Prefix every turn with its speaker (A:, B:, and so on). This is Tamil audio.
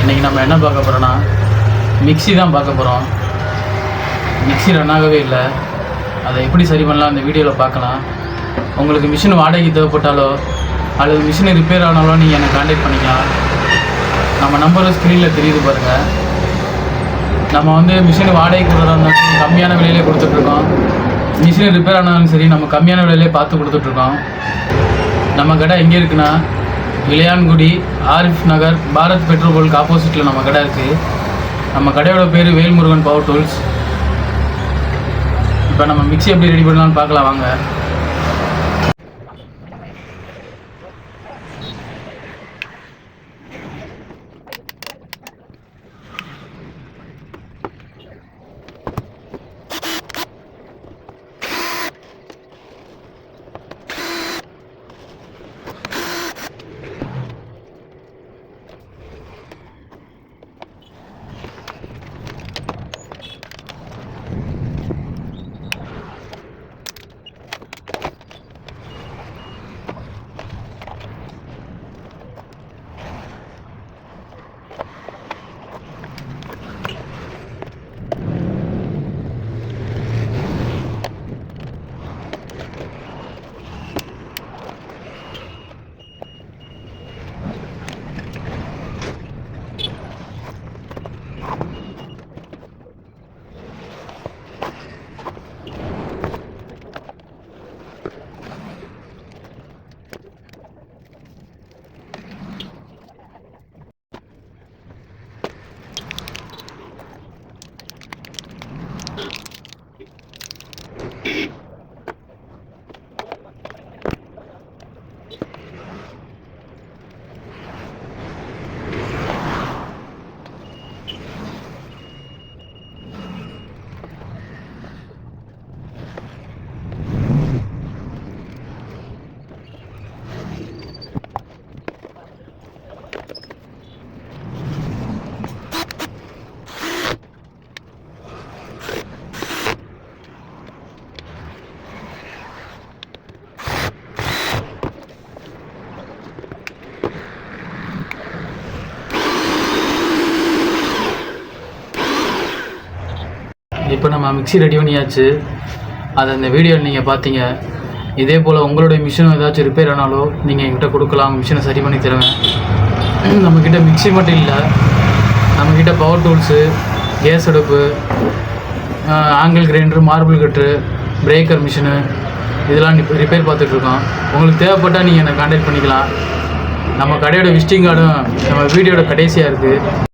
A: இன்றைக்கி நம்ம என்ன பார்க்க போகிறோன்னா மிக்ஸி தான் பார்க்க போகிறோம். மிக்ஸி ரன் ஆகவே இல்லை, அதை எப்படி சரி பண்ணலாம் அந்த வீடியோவில் பார்க்கலாம். உங்களுக்கு மிஷின் வாடகைக்கு தேவைப்பட்டாலோ அல்லது மிஷின் ரிப்பேர் ஆனாலோ நீங்கள் என்னை கான்டாக்ட் பண்ணிக்கலாம். நம்ம நம்பர் ஸ்க்ரீனில் தெரியுது பாருங்கள். நம்ம மிஷின் வாடகைக்கு கொடுக்குறதா இருந்தாலும் கம்மியான விலையிலே கொடுத்துட்ருக்கோம். மிஷின் ரிப்பேர் ஆனாலும் சரி நம்ம கம்மியான விலையிலே பார்த்து கொடுத்துட்ருக்கோம். நம்ம கடை எங்கே இருக்குன்னா இளையான்குடி ஆரிஃப் நகர் பாரத் பெட்ரோல் பங்க் ஆப்போசிட்டில் நம்ம கடை இருக்குது. நம்ம கடையோட பேர் வேல்முருகன் பவர் டூல்ஸ். இப்போ நம்ம மிக்ஸி எப்படி ரெடி பண்ணலாம்னு பார்க்கலாம் வாங்க. இப்போ நம்ம மிக்ஸி ரெடி பண்ணியாச்சு. அதை இந்த வீடியோவில் நீங்கள் பார்த்தீங்க. இதே போல் உங்களுடைய மிஷினும் ஏதாச்சும் ரிப்பேர் ஆனாலோ நீங்கள் என்கிட்ட கொடுக்கலாம், மிஷினை சரி பண்ணி தருவேன். நம்மக்கிட்ட மிக்ஸி மட்டும் இல்லை, நம்மக்கிட்ட பவர் டூல்ஸு, கேஸ் அடுப்பு, angle grinder, marble cutter, breaker machine இதெல்லாம் ரிப்பேர் பார்த்துட்ருக்கோம். உங்களுக்கு தேவைப்பட்டால் நீங்கள் என்னை கான்டாக்ட் பண்ணிக்கலாம். நம்ம கடையோட விசிட்டிங் கார்டும் நம்ம வீடியோட கடைசியாக இருக்குது.